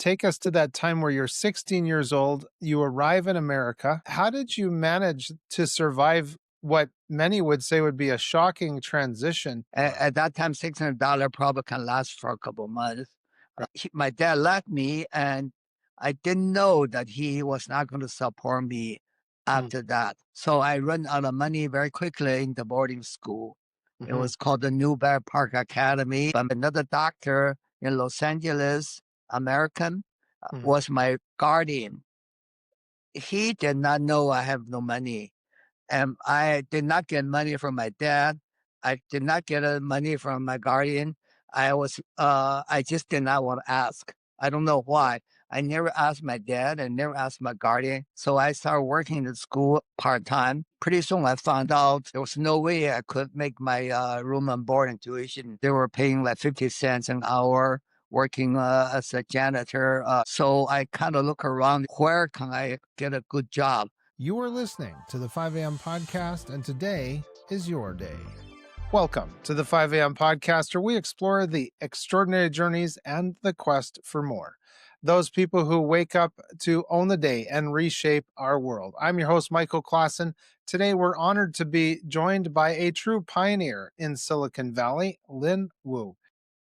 take us to that time where you're 16 years old, you arrive in America. How did you manage to survive what many would say would be a shocking transition? At that time, $600 probably can last for a couple of months. My dad left me, and I didn't know that he was not going to support me Mm, after that. So I ran out of money very quickly in the boarding school. It mhm, was called the Newberry Park Academy. But another doctor in Los Angeles, American, mhm. was my guardian. He did not know I have no money. And I did not get money from my dad. I did not get money from my guardian. I just did not want to ask. I don't know why. I never asked my dad and never asked my guardian. So I started working in the school part time. Pretty soon I found out there was no way I could make my room and board and tuition. They were paying like 50 cents an hour working as a janitor. So I kind of look around, where can I get a good job? You are listening to the 5 a.m. podcast, and today is your day. Welcome to the 5 a.m. podcast, where we explore the extraordinary journeys and the quest for more. Those people who wake up to own the day and reshape our world. I'm your host, Michael Klassen. Today, we're honored to be joined by a true pioneer in Silicon Valley, Lin Wu.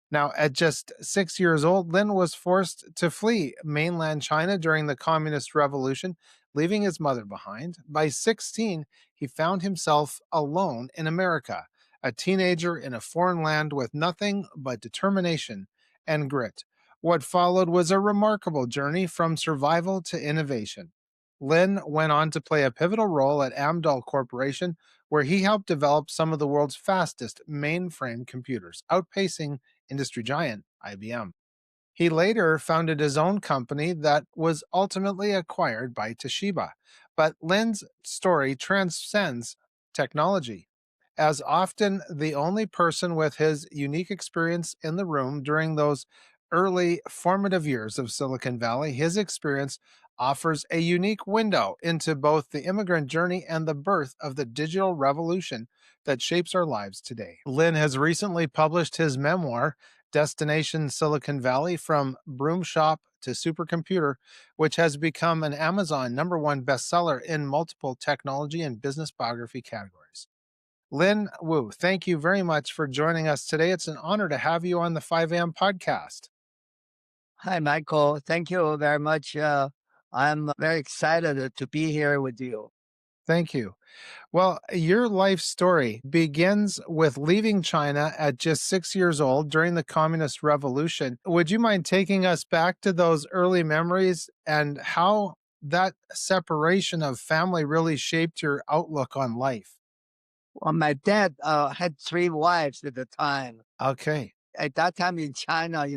Now, at just 6 years old, Lin was forced to flee mainland China during the Communist Revolution, leaving his mother behind. By 16, he found himself alone in America, a teenager in a foreign land with nothing but determination and grit. What followed was a remarkable journey from survival to innovation. Lin went on to play a pivotal role at Amdahl Corporation, where he helped develop some of the world's fastest mainframe computers, outpacing industry giant IBM. He later founded his own company that was ultimately acquired by Toshiba. But Lin's story transcends technology. As often the only person with his unique experience in the room during those early formative years of Silicon Valley, his experience offers a unique window into both the immigrant journey and the birth of the digital revolution that shapes our lives today. Lin has recently published his memoir, Destination Silicon Valley: From Broom Shop to Supercomputer, which has become an Amazon #1 bestseller in multiple technology and business biography categories. Lin Wu, thank you very much for joining us today. It's an honor to have you on the 5 a.m. podcast. Hi, Michael. Thank you very much. I'm very excited to be here with you. Thank you. Well, your life story begins with leaving China at just 6 years old during the Communist Revolution. Would you mind taking us back to those early memories and how that separation of family really shaped your outlook on life? Well, my dad had three wives at the time. Okay. At that time in China,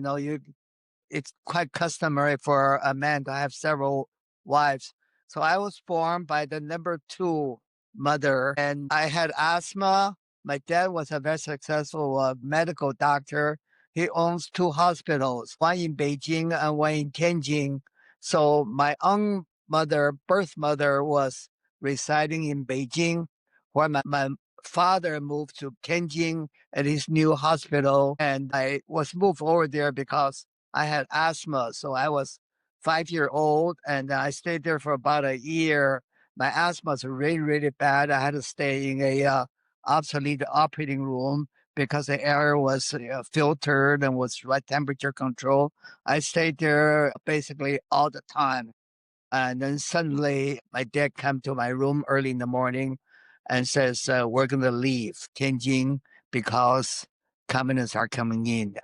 it's quite customary for a man to have several wives. So I was born by the number two mother, and I had asthma. My dad was a very successful medical doctor. He owns two hospitals, one in Beijing and one in Tianjin. So my own mother, birth mother, was residing in Beijing, where my father moved to Tianjin at his new hospital. And I was moved over there because I had asthma. So I was 5 year old and I stayed there for about a year. My asthma was really, really bad. I had to stay in a obsolete operating room because the air was filtered and was right temperature control. I stayed there basically all the time. And then suddenly my dad came to my room early in the morning and says, we're going to leave Tianjin because communists are coming in.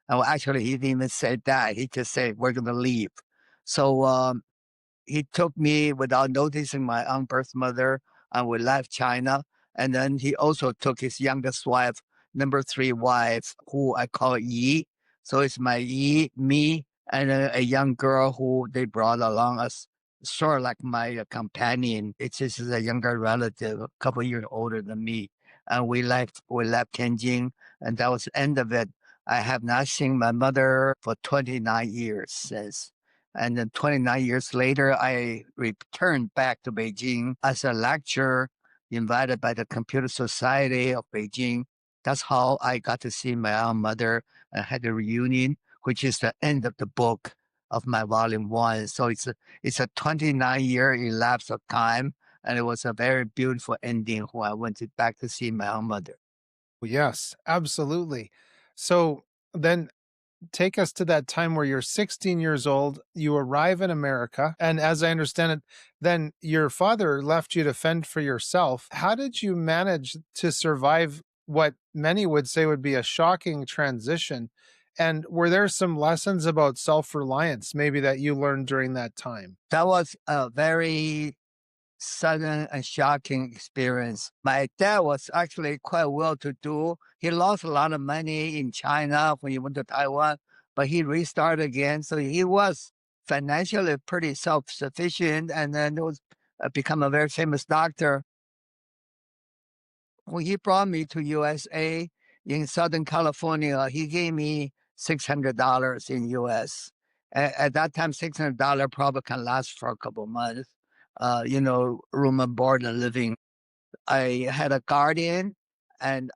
Oh, actually, he didn't even say that. He just said, we're going to leave. So he took me without noticing my own birth mother, and we left China. And then he also took his youngest wife, number three wife, who I call Yi. So it's my Yi, me, and a young girl who they brought along as sort of like my companion. It's just a younger relative, a couple of years older than me. And we left Tianjin, and that was the end of it. I have not seen my mother for 29 years since. And then 29 years later, I returned back to Beijing as a lecturer invited by the Computer Society of Beijing. That's how I got to see my own mother and had a reunion, which is the end of the book. of my volume one. So it's a 29-year elapse of time, and it was a very beautiful ending when I went back to see my own mother. Yes, absolutely. So then take us to that time where you're 16 years old, you arrive in America, and as I understand it, then your father left you to fend for yourself. How did you manage to survive what many would say would be a shocking transition? And were there some lessons about self-reliance maybe that you learned during that time? That was a very sudden and shocking experience. My dad was actually quite well to do. He lost a lot of money in China when he went to Taiwan, but he restarted again. So he was financially pretty self sufficient, and then it was become a very famous doctor. When he brought me to USA in Southern California, he gave me $600 in US. At that time, $600 probably can last for a couple of months. Room and board and living. I had a guardian, and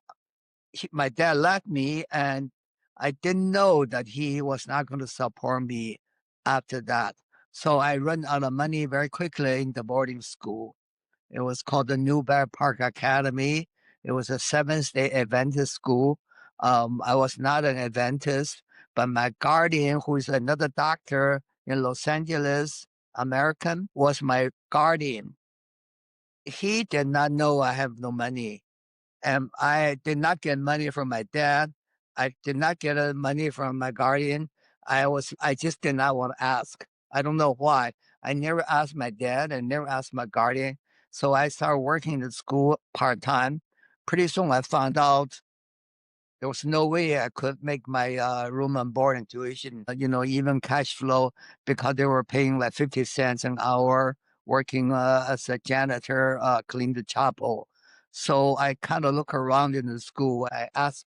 my dad left me, and I didn't know that he was not going to support me after that. So I ran out of money very quickly in the boarding school. It was called the Newberry Park Academy. It was a Seventh-day Adventist school. I was not an Adventist, but my guardian, who is another doctor in Los Angeles, American, was my guardian. He did not know I have no money, and I did not get money from my dad. I did not get money from my guardian. I just did not want to ask. I don't know why. I never asked my dad and never asked my guardian. So I started working in the school part time. Pretty soon I found out there was no way I could make my room and board and tuition, even cash flow, because they were paying like 50 cents an hour working as a janitor, clean the chapel. So I kind of look around in the school. I ask,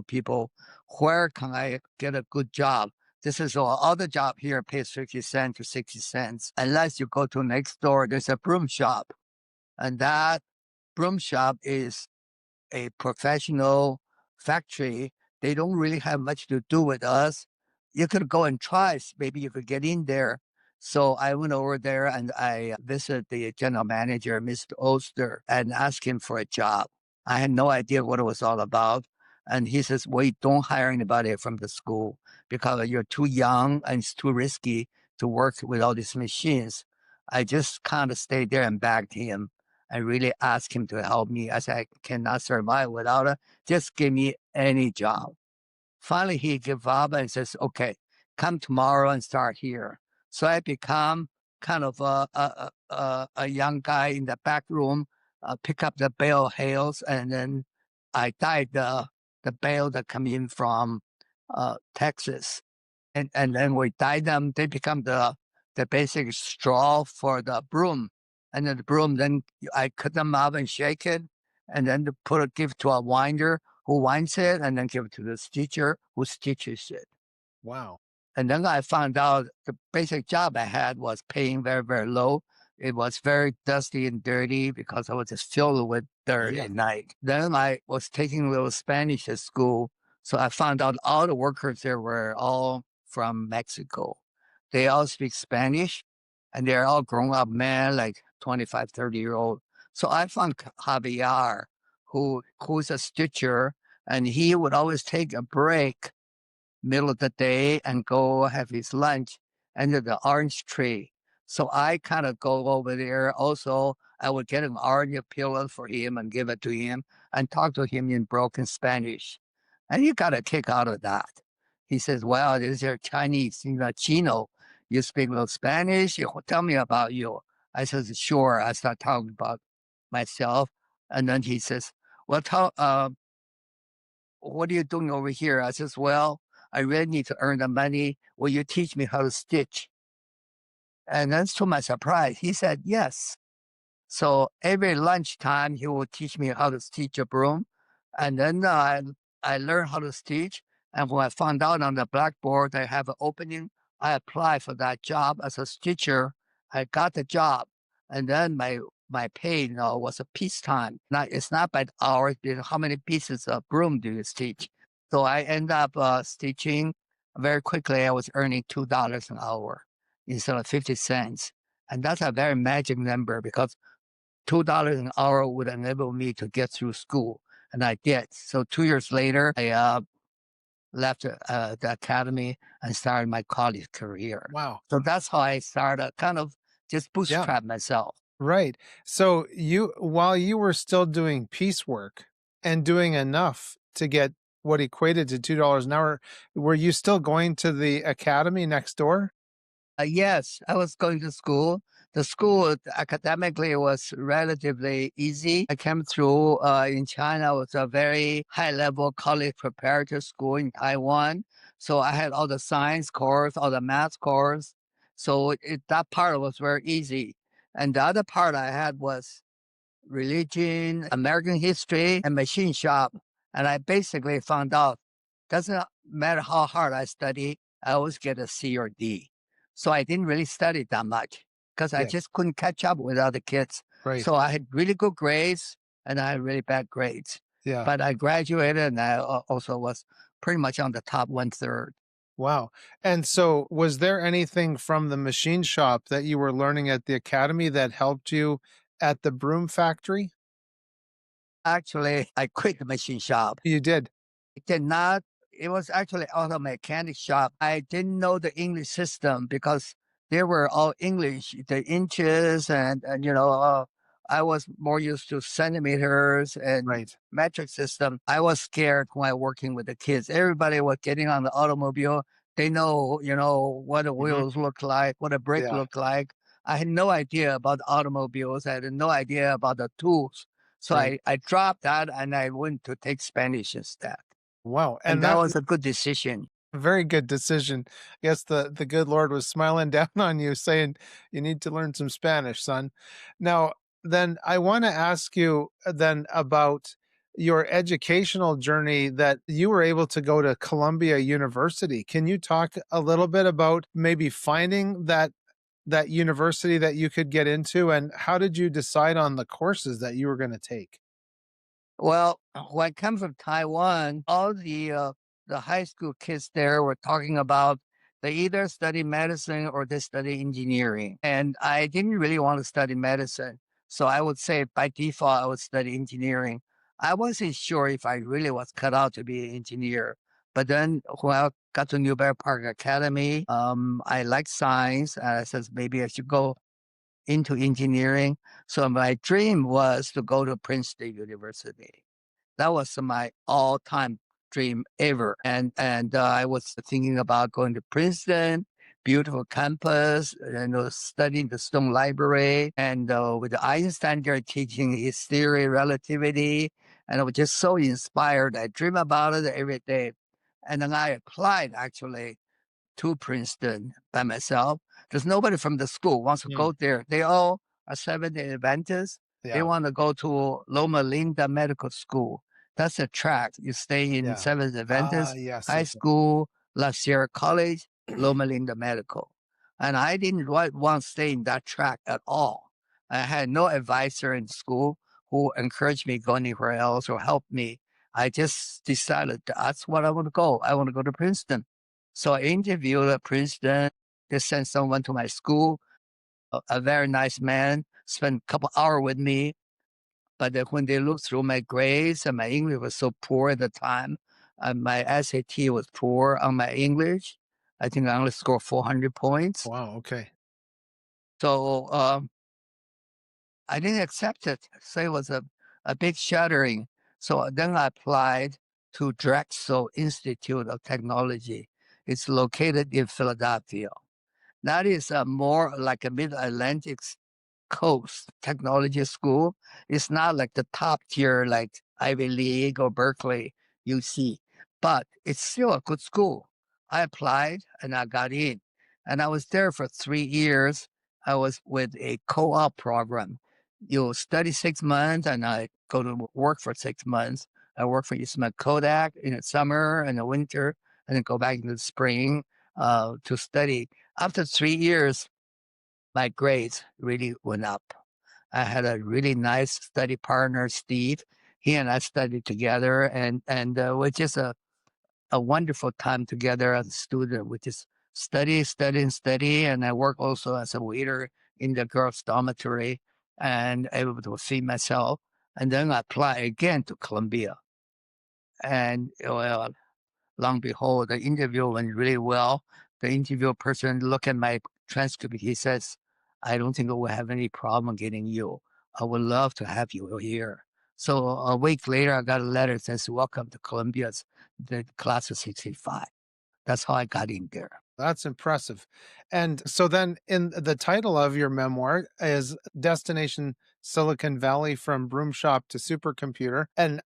people, where can I get a good job? This is all other job here pays 50 cents to 60 cents. Unless you go to next door, there's a broom shop. And that broom shop is a professional factory. They don't really have much to do with us. You could go and try. Maybe you could get in there. So I went over there and I visited the general manager, Mr. Oster, and asked him for a job. I had no idea what it was all about. And he says, wait, don't hire anybody from the school because you're too young and it's too risky to work with all these machines. I just kind of stayed there and begged him. I really asked him to help me. I said, I cannot survive without it. Just give me any job. Finally, he gave up and says, okay, come tomorrow and start here. So I become kind of a young guy in the back room, pick up the bale hails, and then I dyed the bale that come in from Texas, and then we dye them. They become the basic straw for the broom, and then the broom. Then I cut them up and shake it, and then to give to a winder who winds it, and then give it to the stitcher who stitches it. Wow. And then I found out the basic job I had was paying very, very low. It was very dusty and dirty because I was just filled with dirt Yeah. at night. Then I was taking a little Spanish at school. So I found out all the workers there were all from Mexico. They all speak Spanish and they're all grown up men, like 25, 30-year-old. So I found Javier, who's a stitcher, and he would always take a break middle of the day and go have his lunch under the orange tree. So I kind of go over there. Also, I would get an orange peel for him and give it to him and talk to him in broken Spanish. And he got a kick out of that. He says, well, this is Chinese, Chino. You speak a little Spanish? Tell me about you. I says, sure. I start talking about myself. And then he says, well, what are you doing over here? I says, well, I really need to earn the money. Will you teach me how to stitch? And then to my surprise, he said, yes. So every lunchtime, he will teach me how to stitch a broom. And then I learned how to stitch. And when I found out on the blackboard they have an opening, I applied for that job as a stitcher. I got the job. And then my pay, was a piece time. It's not by the hours, how many pieces of broom do you stitch? So I end up stitching very quickly I was earning $2 an hour instead of 50 cents. And that's a very magic number because $2 an hour would enable me to get through school. And I did. So 2 years later, I left the academy and started my college career. Wow. So that's how I started, kind of just Yeah. bootstrap myself. Right. So while you were still doing piecework and doing enough to get what equated to $2 an hour, were you still going to the academy next door? Yes, I was going to school. The school academically was relatively easy. I came through in China. It was a very high level college preparatory school in Taiwan. So I had all the science course, all the math course. So that part was very easy. And the other part I had was religion, American history, and machine shop. And I basically found out doesn't matter how hard I study, I always get a C or D. So I didn't really study that much because I Yeah. just couldn't catch up with other kids. Right. So I had really good grades and I had really bad grades. Yeah. But I graduated and I also was pretty much on the top 1/3. Wow. And so was there anything from the machine shop that you were learning at the academy that helped you at the broom factory? Actually, I quit the machine shop. You did. It did not. It was actually auto mechanic shop. I didn't know the English system because they were all English, the inches and I was more used to centimeters and Right. metric system. I was scared when working with the kids. Everybody was getting on the automobile. They know, what the Mhm. wheels look like, what a brake Yeah. look like. I had no idea about automobiles. I had no idea about the tools. So Right. I dropped that and I went to take Spanish instead. Wow. And And that that was a good decision. very good decision. I guess the good Lord was smiling down on you saying, "You need to learn some Spanish, son." Now, then I wanna ask you then about your educational journey that you were able to go to Columbia University. Can you talk a little bit about maybe finding that university that you could get into, and how did you decide on the courses that you were gonna take? Well, when I come from Taiwan, all the high school kids there were talking about they either study medicine or they study engineering. And I didn't really want to study medicine. So I would say by default, I would study engineering. I wasn't sure if I really was cut out to be an engineer. But then when I got to Newberry Park Academy, I liked science. And I said, maybe I should go into engineering. So my dream was to go to Princeton University. That was my all-time dream ever. And I was thinking about going to Princeton, beautiful campus, studying the Stone Library, and with Einstein there teaching his theory, relativity, and I was just so inspired. I dream about it every day. And then I applied actually to Princeton by myself. There's nobody from the school wants to Mm, go there. They all are Seventh-day Adventists. They yeah, want to go to Loma Linda Medical School. That's a track. You stay in yeah. Seventh Ah, Adventist yes, High okay. School, La Sierra College, Loma Linda Medical. And I didn't want to stay in that track at all. I had no advisor in school who encouraged me to go anywhere else or help me. I just decided that's what I want to go. I want to go to Princeton. So I interviewed at Princeton. They sent someone to my school, a very nice man, spent a couple hours with me. But when they looked through my grades and my English was so poor at the time, my SAT was poor on my English. I think I only scored 400 points. Wow, okay. So I didn't accept it. So it was a big shattering. So then I applied to Drexel Institute of Technology. It's located in Philadelphia. That is more like a mid-Atlantic coast technology school. It's not like the top tier like Ivy League or Berkeley, UC, but it's still a good school. I applied and I got in. And I was there for 3 years. I was with a co-op program. You study 6 months and I go to work for 6 months. I work for Eastman Kodak in the summer and the winter, and then go back in the spring to study. After 3 years, my grades really went up. I had a really nice study partner, Steve. He and I studied together, and we're just a wonderful time together as a student, which is study, study, and study. And I work also as a waiter in the girls' dormitory and able to feed myself. And then I apply again to Columbia. And well, long and behold, the interview went really well. The interview person looked at my transcript. He says, I don't think I will have any problem getting you. I would love to have you here. So a week later, I got a letter that says, welcome to Columbia's, the class of 65. That's how I got in there. That's impressive. And so then in the title of your memoir is Destination Silicon Valley from Broom Shop to Supercomputer. And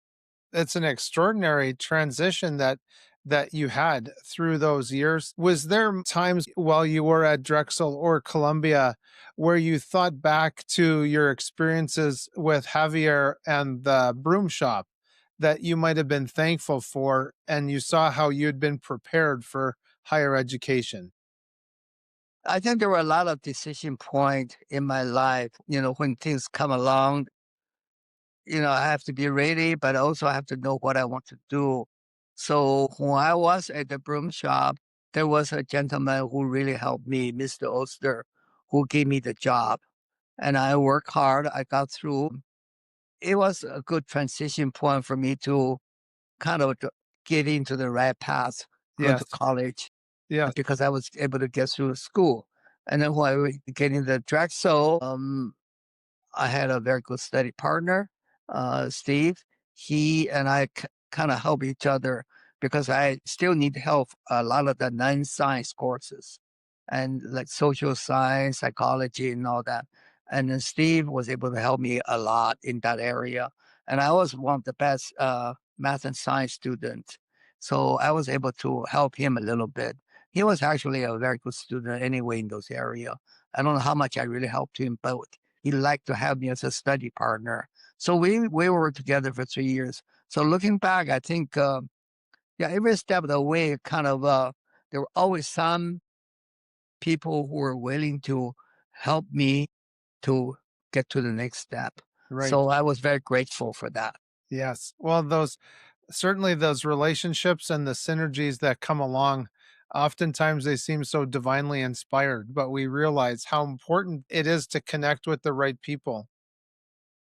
it's an extraordinary transition that you had through those years. Was there times while you were at Drexel or Columbia where you thought back to your experiences with Javier and the broom shop that you might have been thankful for, and you saw how you'd been prepared for higher education? I think there were a lot of decision points in my life, when things come along, I have to be ready, but also I have to know what I want to do. So when I was at the broom shop, there was a gentleman who really helped me, Mr. Oster, who gave me the job. And I worked hard. I got through. It was a good transition point for me to kind of get into the right path, going to Yes. college, Yes. because I was able to get through school. And then when I was getting the Drexel, I had a very good study partner, Steve. He and I kind of help each other because I still need help a lot of the non-science courses and like social science, psychology, and all that. And then Steve was able to help me a lot in that area. And I was one of the best math and science students. So I was able to help him a little bit. He was actually a very good student anyway in those areas. I don't know how much I really helped him, but he liked to have me as a study partner. So we were together for 3 years. So looking back, I think, yeah, every step of the way, kind of, there were always some people who were willing to help me to get to the next step. Right. So I was very grateful for that. Yes. Well, those certainly those relationships and the synergies that come along, oftentimes they seem so divinely inspired, but we realize how important it is to connect with the right people.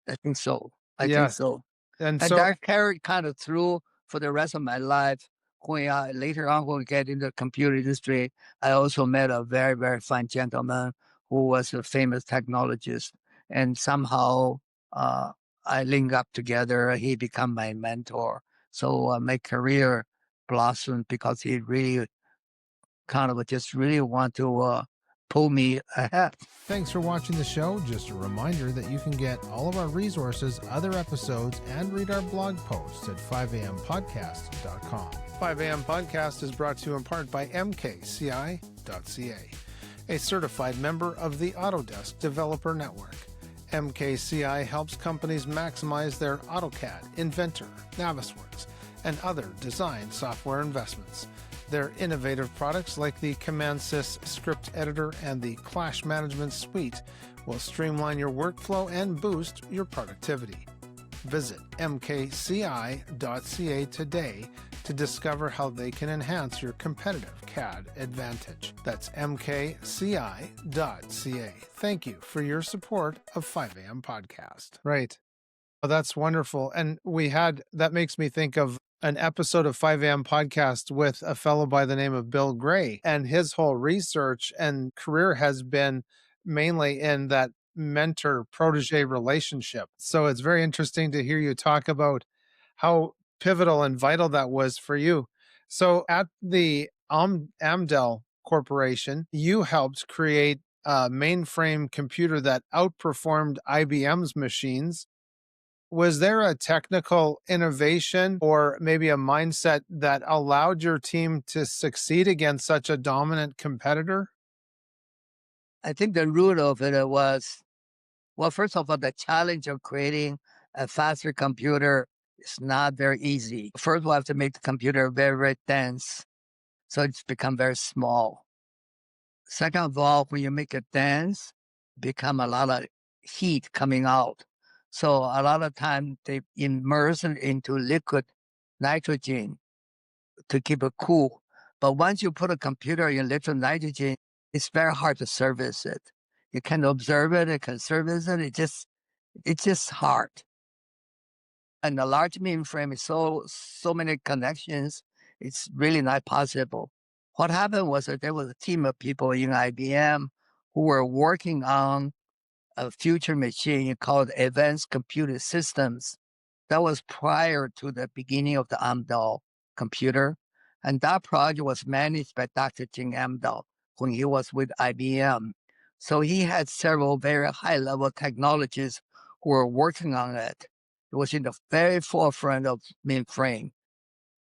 I think so. I think Yes. so. And And so that carried kind of through for the rest of my life. When later on, when we get into the computer industry, I also met a very, very fine gentleman who was a famous technologist. And somehow I link up together. He become my mentor. So my career blossomed because he really kind of just really want to pull me ahead. thanks for watching the show. Just a reminder that you can get all of our resources, other episodes, and read our blog posts at 5ampodcast.com. 5am Podcast is brought to you in part by mkci.ca, a certified member of the Autodesk Developer Network. MKCI helps companies maximize their AutoCAD, Inventor, Navisworks, and other design software investments. Their innovative products like the CommandSys script editor and the Clash Management Suite will streamline your workflow and boost your productivity. Visit mkci.ca today to discover how they can enhance your competitive CAD advantage. That's mkci.ca. Thank you for your support of 5am Podcast. Right. Oh, that's wonderful. And that makes me think of an episode of 5am Podcast with a fellow by the name of Bill Gray, and his whole research and career has been mainly in that mentor protege relationship. So it's very interesting to hear you talk about how pivotal and vital that was for you. So at the Amdel Corporation, you helped create a mainframe computer that outperformed IBM's machines. Was there a technical innovation or maybe a mindset that allowed your team to succeed against such a dominant competitor? I think the root of it was, well, first of all, the challenge of creating a faster computer is not very easy. First, we have to make the computer very, very dense, so it's become very small. Second of all, when you make it dense, become a lot of heat coming out. So a lot of time they immerse it into liquid nitrogen to keep it cool. But once you put a computer in liquid nitrogen, it's very hard to service it. You can observe it, you can service it. It's just hard. And a large mainframe is so many connections. It's really not possible. What happened was that there was a team of people in IBM who were working on a future machine called Advanced Computer Systems. That was prior to the beginning of the Amdahl computer. And that project was managed by Dr. Jim Amdahl when he was with IBM. So he had several very high level technologists who were working on it. It was in the very forefront of mainframe.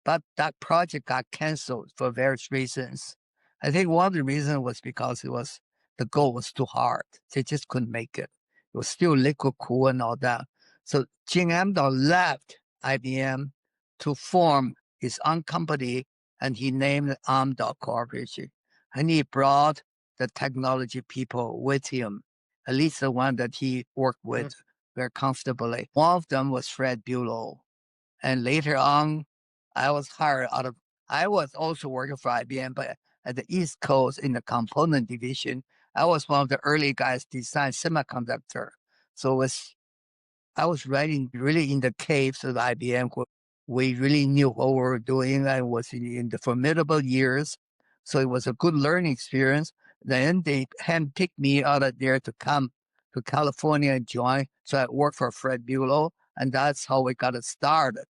But that project got canceled for various reasons. I think one of the reasons was because the goal was too hard. They just couldn't make it. It was still liquid cool and all that. So Jim Amdahl left IBM to form his own company, and he named it Amdahl Corporation. And he brought the technology people with him, at least the one that he worked with very comfortably. One of them was Fred Bulow. And later on, I was hired out of, I was also working for IBM, but at the East Coast in the component division, I was one of the early guys design semiconductor. So I was writing really in the caves of IBM. We really knew what we were doing. I was in the formidable years. So it was a good learning experience. Then they handpicked me out of there to come to California and join. So I worked for Fred Bulow, and that's how we got it started.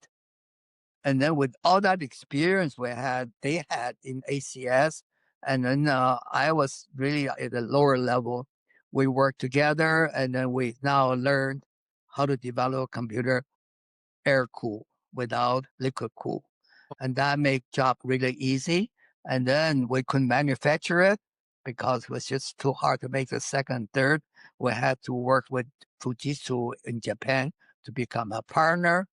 And then with all that experience they had in ACS, and then I was really at a lower level. We worked together, and then we now learned how to develop a computer air cool without liquid cool. And that made job really easy. And then we couldn't manufacture it because it was just too hard to make the second, third. We had to work with Fujitsu in Japan to become a partner.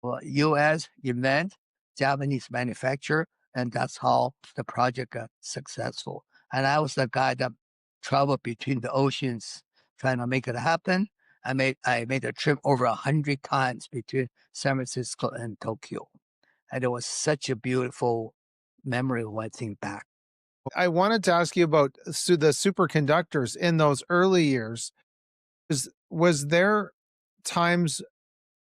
US invent, Japanese manufacturer, and that's how the project got successful. And I was the guy that traveled between the oceans trying to make it happen. I made a trip over 100 times between San Francisco and Tokyo. And it was such a beautiful memory when I think back. I wanted to ask you about the superconductors in those early years. Was there times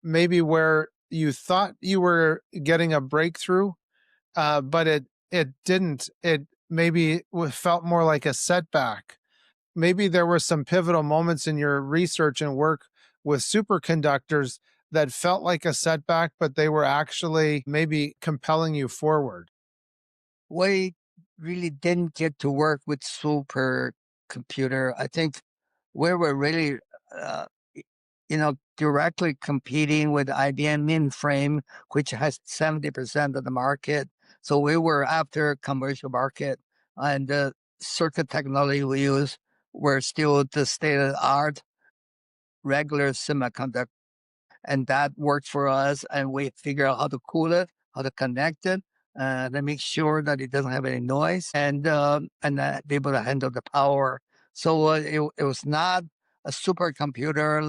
maybe where you thought you were getting a breakthrough, but it didn't? It maybe felt more like a setback. Maybe there were some pivotal moments in your research and work with superconductors that felt like a setback, but they were actually maybe compelling you forward. We really didn't get to work with supercomputer. I think we were really, uh, directly competing with IBM mainframe, which has 70% of the market. So we were after commercial market, and the circuit technology we use were still the state of the art regular semiconductor, and that worked for us. And we figure out how to cool it, how to connect it, to make sure that it doesn't have any noise, and be able to handle the power. So it was not a supercomputer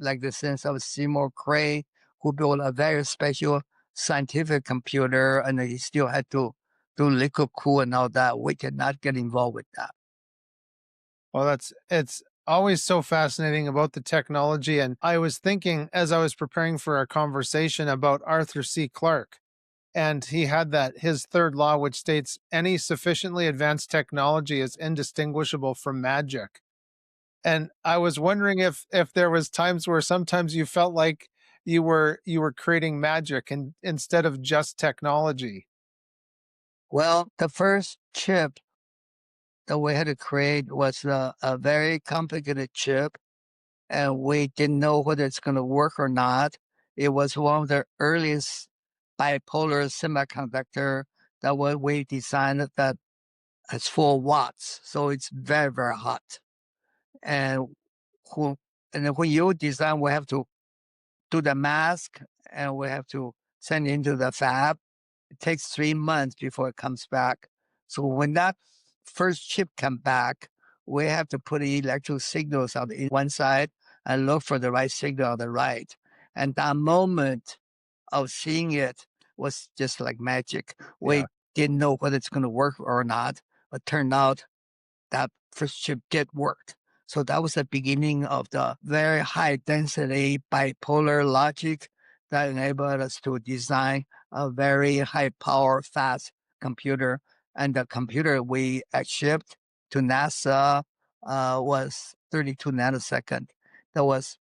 like the sense of Seymour Cray, who built a very special scientific computer, and he still had to do liquid cool and all that. We did not get involved with that. Well, it's always so fascinating about the technology. And I was thinking as I was preparing for our conversation about Arthur C. Clarke, and he had that his third law, which states any sufficiently advanced technology is indistinguishable from magic. And I was wondering if there was times where sometimes you felt like you were creating magic and instead of just technology. Well, the first chip that we had to create was a very complicated chip, and we didn't know whether it's going to work or not. It was one of the earliest bipolar semiconductor that we designed that has 4 watts, so it's very very hot. And who and then when you design, we have to do the mask, and we have to send it into the fab. It takes 3 months before it comes back. So when that first chip come back, we have to put electrical signals on the one side and look for the right signal on the right. And that moment of seeing it was just like magic. Yeah. didn't know whether it's going to work or not, but turned out that first chip did work. So that was the beginning of the very high density bipolar logic that enabled us to design a very high power, fast computer. And the computer we shipped to NASA was 32 nanosecond. That was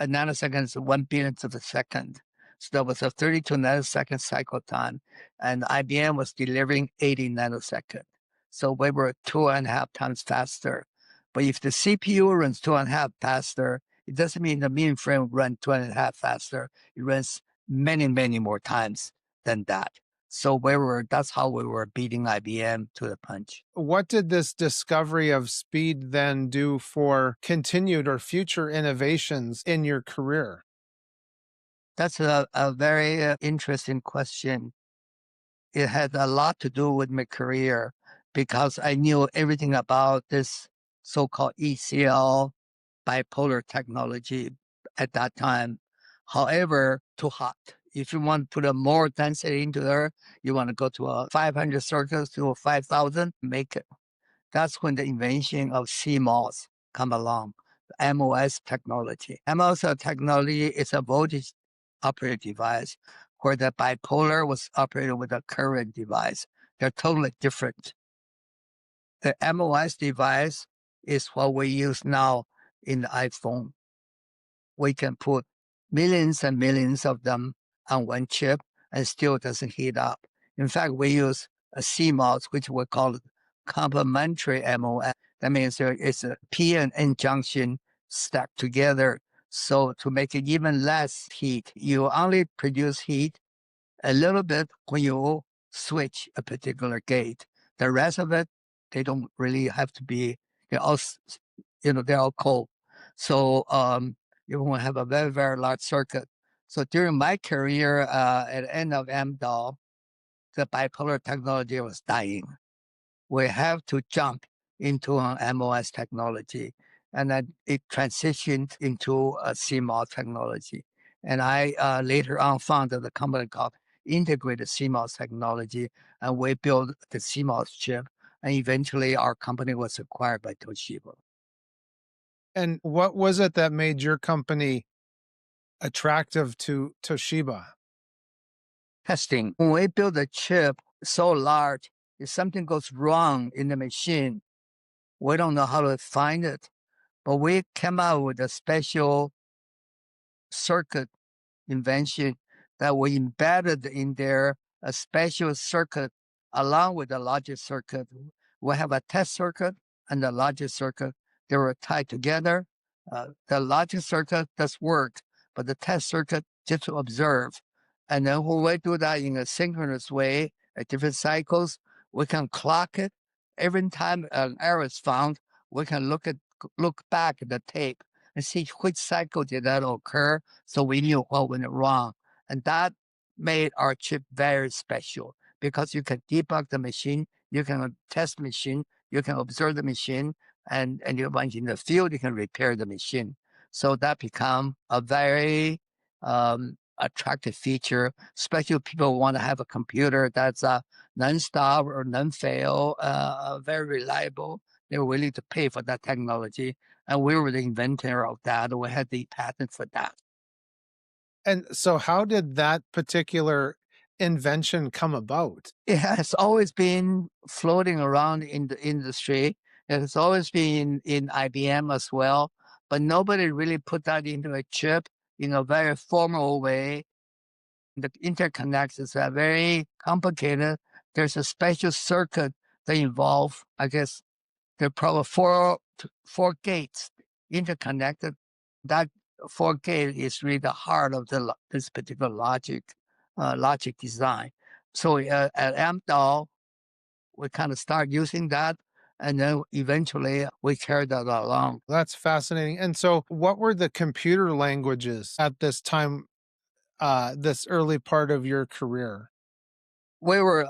a nanosecond is 1 billionth of a second. So that was a 32 nanosecond cycle time. And IBM was delivering 80 nanosecond. So we were 2.5 times faster. But if the CPU runs 2.5 faster, it doesn't mean the mainframe runs 2.5 faster. It runs many, many more times than that. So that's how we were beating IBM to the punch. What did this discovery of speed then do for continued or future innovations in your career? That's a very interesting question. It had a lot to do with my career because I knew everything about this so-called ECL bipolar technology at that time. However, too hot. If you want to put a more density into there, you want to go to a 500 circuits to a 5,000, make it. That's when the invention of CMOS come along, MOS technology. MOS technology is a voltage operated device where the bipolar was operated with a current device. They're totally different. The MOS device is what we use now in the iPhone. We can put millions and millions of them on one chip and still doesn't heat up. In fact, we use a CMOS, which we call complementary MOS. That means there is a P and N junction stacked together. So to make it even less heat, you only produce heat a little bit when you switch a particular gate. The rest of it, they don't really have to be, they're all, they're all cold. So you won't have a very, very large circuit. So during my career, at the end of MDOL, the bipolar technology was dying. We have to jump into an MOS technology. And then it transitioned into a CMOS technology. And I later on founded a company called Integrated CMOS Technology, and we built the CMOS chip. And eventually our company was acquired by Toshiba. And what was it that made your company attractive to Toshiba? Testing. When we build a chip so large, if something goes wrong in the machine, we don't know how to find it. But we came out with a special circuit invention that we embedded in there a special circuit along with the logic circuit. We have a test circuit and the logic circuit. They were tied together. The logic circuit does work, but the test circuit just to observe. And then when we do that in a synchronous way at different cycles, we can clock it. Every time an error is found, we can look back at the tape and see which cycle did that occur, so we knew what went wrong. And that made our chip very special because you can debug the machine, you can test the machine, you can observe the machine, and you once in the field, you can repair the machine. So that become a very attractive feature, especially if people want to have a computer that's non-stop or non-fail, very reliable. They're willing to pay for that technology. And we were the inventor of that. We had the patent for that. And so how did that particular invention come about? It has always been floating around in the industry. It has always been in IBM as well, but nobody really put that into a chip in a very formal way. The interconnects is very complicated. There's a special circuit that involve, I guess, there are probably four gates interconnected. That four gate is really the heart of this particular logic design. So at AMDAL, we kind of start using that, and then eventually we carry that along. That's fascinating. And so what were the computer languages at this time, this early part of your career? We were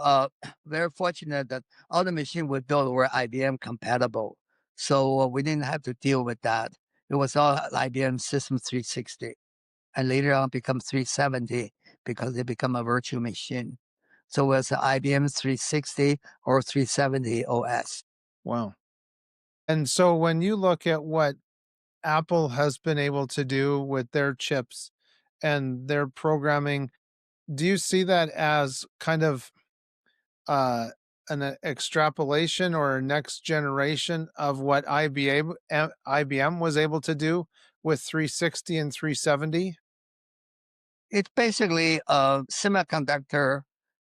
very fortunate that all the machines we built were IBM compatible. So we didn't have to deal with that. It was all IBM System 360 and later on become 370 because they become a virtual machine. So it was the IBM 360 or 370 OS. Wow. And so when you look at what Apple has been able to do with their chips and their programming, do you see that as kind of uh, extrapolation or a next generation of what IBM was able to do with 360 and 370? It's basically a semiconductor.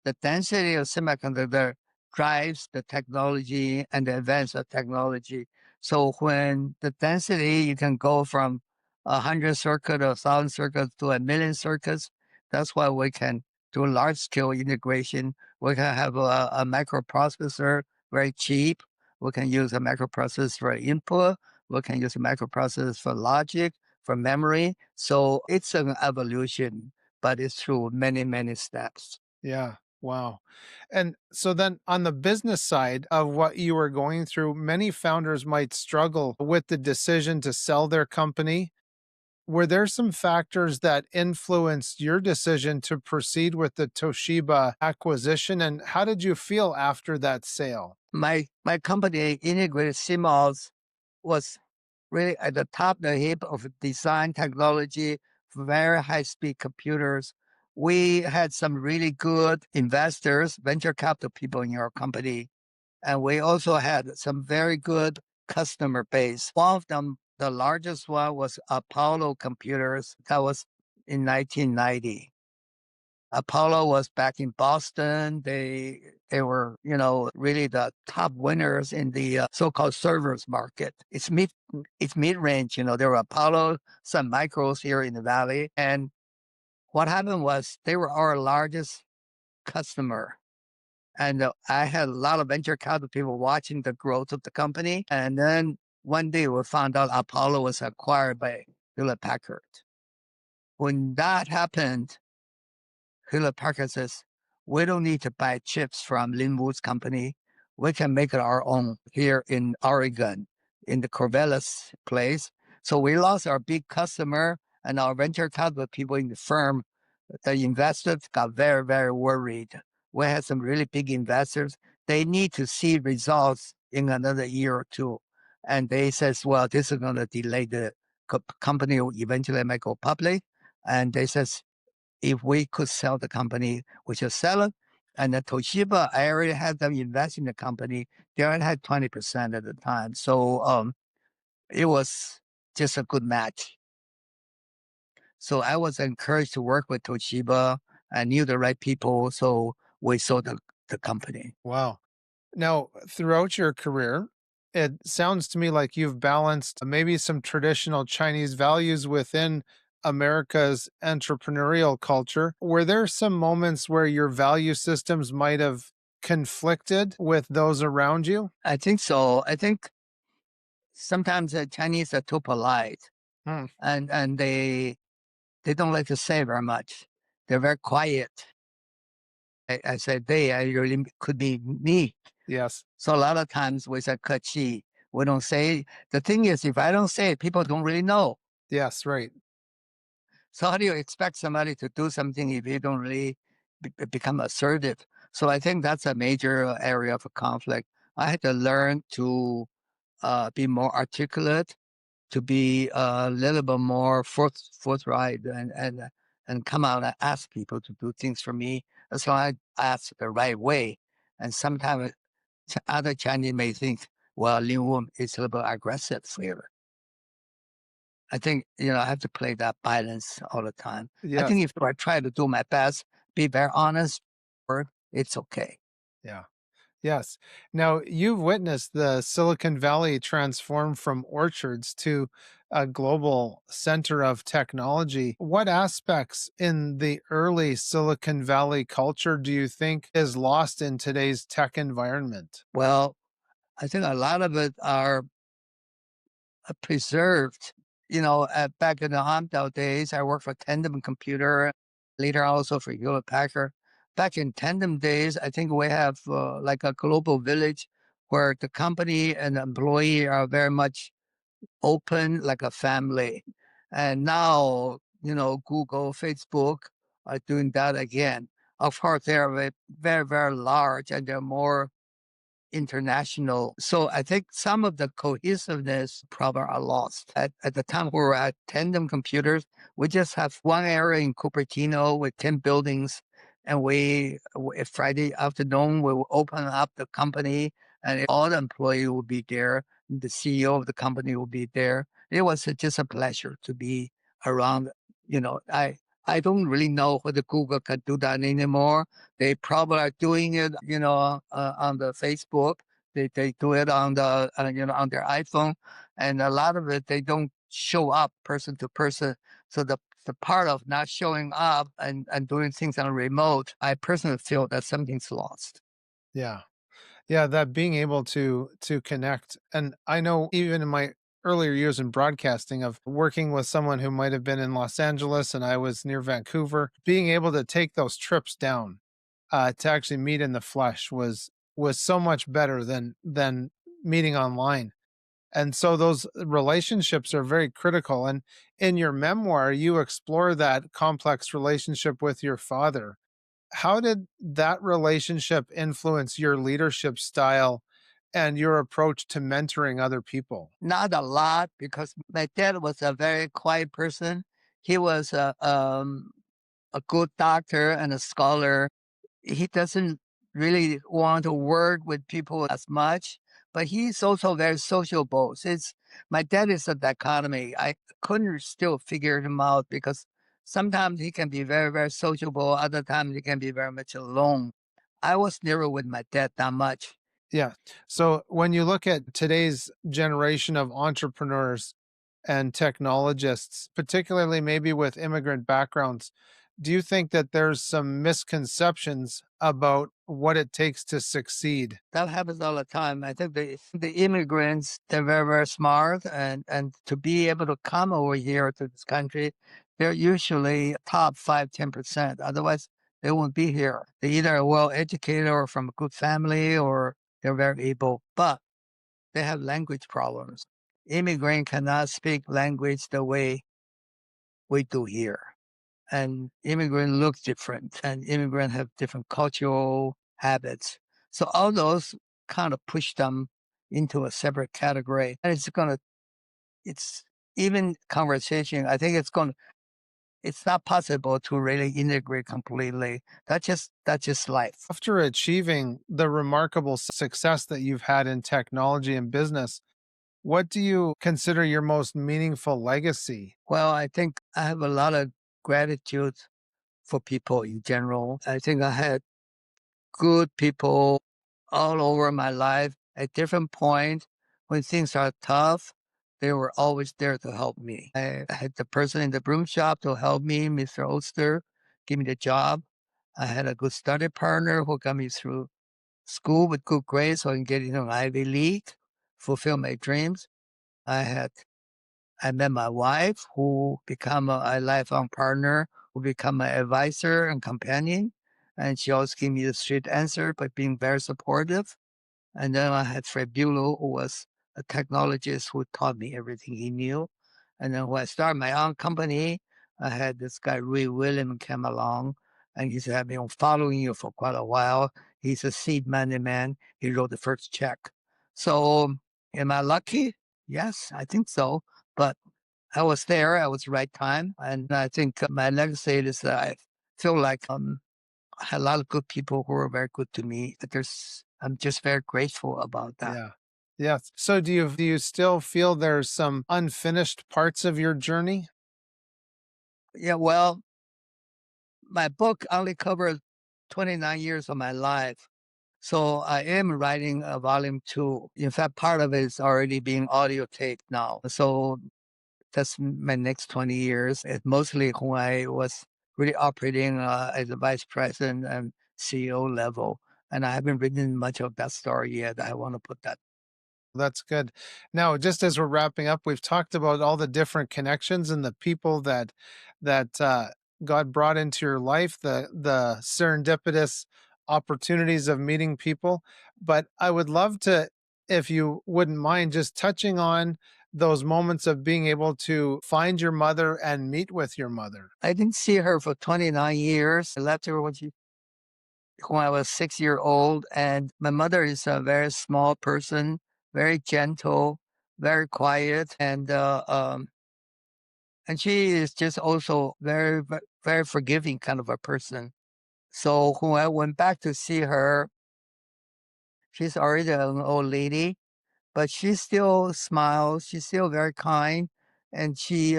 The density of semiconductor drives the technology and the advance of technology. So when the density, you can go from 100 circuit or 1,000 circuits to 1 million circuits. That's why we can do large scale integration. We can have a microprocessor very cheap. We can use a microprocessor for input. We can use a microprocessor for logic, for memory. So it's an evolution, but it's through many, many steps. Yeah. Wow. And so then on the business side of what you were going through, many founders might struggle with the decision to sell their company. Were there some factors that influenced your decision to proceed with the Toshiba acquisition? And how did you feel after that sale? My company, Integrated CMOS, was really at the top of the heap of design technology for very high speed computers. We had some really good investors, venture capital people in our company, and we also had some very good customer base. One of them, the largest one, was Apollo Computers. That was in 1990. Apollo was back in Boston. They were, really the top winners in the so-called servers market. It's mid range. There were Apollo, some micros here in the valley, and what happened was they were our largest customer. And I had a lot of venture capital people watching the growth of the company. And then one day we found out Apollo was acquired by Hewlett Packard. When that happened, Hewlett Packard says, we don't need to buy chips from Lin Wu's company. We can make it our own here in Oregon, in the Corvallis place. So we lost our big customer and our venture capital people in the firm. The investors got very, very worried. We had some really big investors. They need to see results in another year or two. And they says, well, this is going to delay the company will eventually might go public. And they says, if we could sell the company, we should sell it. And the Toshiba, I already had them invest in the company. They already had 20% at the time. So it was just a good match. So I was encouraged to work with Toshiba. I knew the right people. So we sold the company. Wow. Now, throughout your career, it sounds to me like you've balanced maybe some traditional Chinese values within America's entrepreneurial culture. Were there some moments where your value systems might have conflicted with those around you? I think so. I think sometimes the Chinese are too polite Hmm. and they don't like to say very much. They're very quiet. I said they, I really could be me. Yes. So a lot of times we say "客气." We don't say. The thing is, if I don't say it, people don't really know. Yes. Right. So how do you expect somebody to do something if you don't really become assertive? So I think that's a major area of conflict. I had to learn to be more articulate, to be a little bit more forthright, and come out and ask people to do things for me as long as I ask the right way. And sometimes other Chinese may think, well, Lin Wu is a little bit aggressive here. I think, I have to play that balance all the time. I Yes. think if I try to do my best, be very honest, it's okay. Yeah. Yes. Now, you've witnessed the Silicon Valley transform from orchards to a global center of technology. What aspects in the early Silicon Valley culture do you think is lost in today's tech environment? Well, I think a lot of it are preserved. Back in the Amtel days, I worked for Tandem Computer, later also for Hewlett Packard. Back in Tandem days, I think we have like a global village where the company and the employee are very much open, like a family. And now, Google, Facebook are doing that again. Of course, they are very, very large and they're more international. So I think some of the cohesiveness probably are lost. At the time we were at Tandem Computers, we just have one area in Cupertino with 10 buildings. And Friday afternoon, we will open up the company and all the employees will be there. The CEO of the company will be there. It was just a pleasure to be around. You know, I don't really know whether Google can do that anymore. They probably are doing it, on the Facebook. They do it on the on their iPhone, and a lot of it they don't show up person to person. So the part of not showing up and doing things on remote, I personally feel that something's lost. Yeah. Yeah, that being able to connect. And I know even in my earlier years in broadcasting of working with someone who might have been in Los Angeles and I was near Vancouver, being able to take those trips down to actually meet in the flesh was so much better than meeting online. And so those relationships are very critical. And in your memoir, you explore that complex relationship with your father. How did that relationship influence your leadership style and your approach to mentoring other people? Not a lot because my dad was a very quiet person. He was a good doctor and a scholar. He doesn't really want to work with people as much, but he's also very sociable. It's my dad is a dichotomy. I couldn't still figure him out because sometimes he can be very, very sociable, other times he can be very much alone. I was never with my dad that much. Yeah. So when you look at today's generation of entrepreneurs and technologists, particularly maybe with immigrant backgrounds, do you think that there's some misconceptions about what it takes to succeed? That happens all the time. I think the immigrants, they're very, very smart and to be able to come over here to this country, they're usually top 5, 10%. Otherwise, they won't be here. They either are well educated or from a good family or they're very able, but they have language problems. Immigrant cannot speak language the way we do here. And immigrant look different and immigrant have different cultural habits. So all those kind of push them into a separate category. And it's even conversation, I think it's not possible to really integrate completely. That's just life. After achieving the remarkable success that you've had in technology and business, what do you consider your most meaningful legacy? Well, I think I have a lot of gratitude for people in general. I think I had good people all over my life at different points. When things are tough, they were always there to help me. I had the person in the broom shop to help me, Mr. Oster, give me the job. I had a good study partner who got me through school with good grades so I can get into an Ivy League, fulfill my dreams. I had I met my wife who become a lifelong partner, who become my advisor and companion. And she always gave me the straight answer, but being very supportive. And then I had Fred Bulow, who was a technologist who taught me everything he knew. And then when I started my own company, I had this guy, Ray William, came along and he said, I've been following you for quite a while. He's a seed money man. He wrote the first check. So am I lucky? Yes, I think so. But I was there. I was right time. And I think my legacy is that I feel like I had a lot of good people who were very good to me. I'm just very grateful about that. Yeah. Yeah. So do you still feel there's some unfinished parts of your journey? Yeah, well, my book only covers 29 years of my life. So I am writing a volume 2. In fact, part of it is already being audio taped now. So that's my next 20 years. It's mostly when I was really operating as a vice president and CEO level. And I haven't written much of that story yet. I want to put that. That's good. Now, just as we're wrapping up, we've talked about all the different connections and the people that God brought into your life, the serendipitous opportunities of meeting people. But I would love to, if you wouldn't mind, just touching on those moments of being able to find your mother and meet with your mother. I didn't see her for 29 years. I left her when she when I was 6 years old. And my mother is a very small person, very gentle, very quiet, and she is just also very forgiving kind of a person. So when I went back to see her, she's already an old lady, but she still smiles. She's still very kind, and she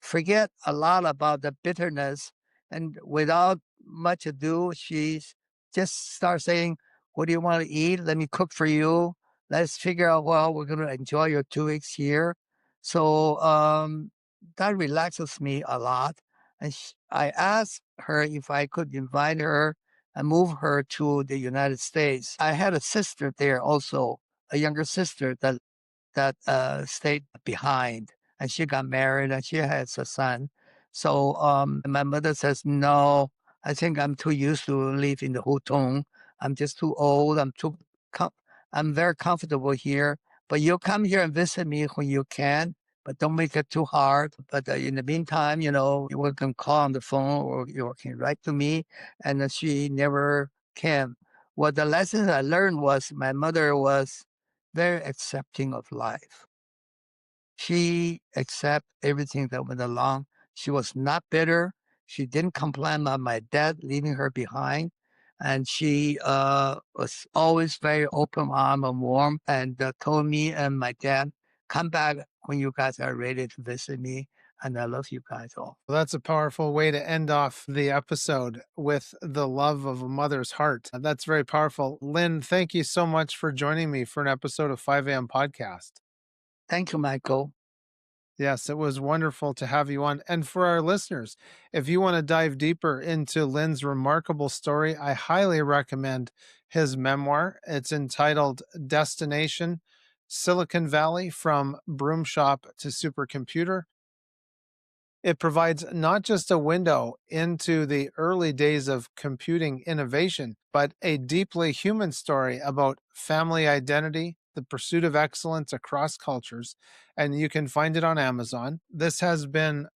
forget a lot about the bitterness. And without much ado, she just starts saying, "What do you want to eat? Let me cook for you. Let's figure out, well, we're going to enjoy your 2 weeks here." So that relaxes me a lot. And I asked her if I could invite her and move her to the United States. I had a sister there also, a younger sister that stayed behind, and she got married and she has a son. So my mother says, "No, I think I'm too used to live in the Hutong. I'm just too old. Com- I'm very comfortable here. But you'll come here and visit me when you can. But don't make it too hard. But in the meantime, you can call on the phone or you can write to me." And she never came. Well, the lesson I learned was my mother was very accepting of life. She accepted everything that went along. She was not bitter. She didn't complain about my dad leaving her behind. And she was always very open arm and warm, and told me and my dad, "Come back when you guys are ready to visit me. And I love you guys all." Well, that's a powerful way to end off the episode with the love of a mother's heart. That's very powerful. Lynn, thank you so much for joining me for an episode of 5am Podcast. Thank you, Michael. Yes, it was wonderful to have you on. And for our listeners, if you want to dive deeper into Lynn's remarkable story, I highly recommend his memoir. It's entitled Destination Silicon Valley from Broom Shop to Supercomputer. It provides not just a window into the early days of computing innovation, but a deeply human story about family identity, the pursuit of excellence across cultures, and you can find it on Amazon. This has been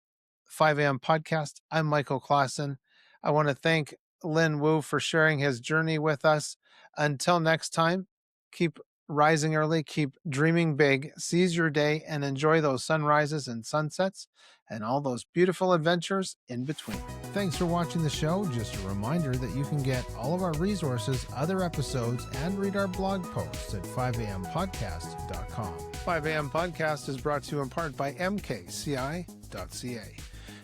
5am Podcast. I'm Michael Claassen. I want to thank Lin Wu for sharing his journey with us. Until next time, keep rising early, keep dreaming big, seize your day, and enjoy those sunrises and sunsets and all those beautiful adventures in between. Thanks for watching the show. Just a reminder that you can get all of our resources, other episodes, and read our blog posts at 5ampodcast.com. 5am Podcast is brought to you in part by mkci.ca,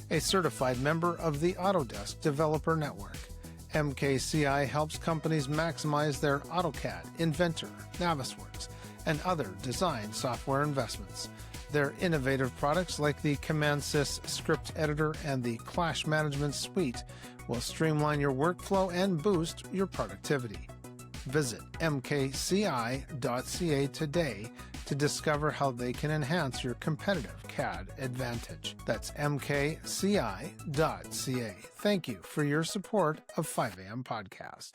a certified member of the Autodesk Developer Network. MKCI helps companies maximize their AutoCAD, Inventor, Navisworks, and other design software investments. Their innovative products like the CommandSys script editor and the Clash Management Suite will streamline your workflow and boost your productivity. Visit mkci.ca today to discover how they can enhance your competitive CAD advantage. That's mkci.ca. Thank you for your support of 5am Podcast.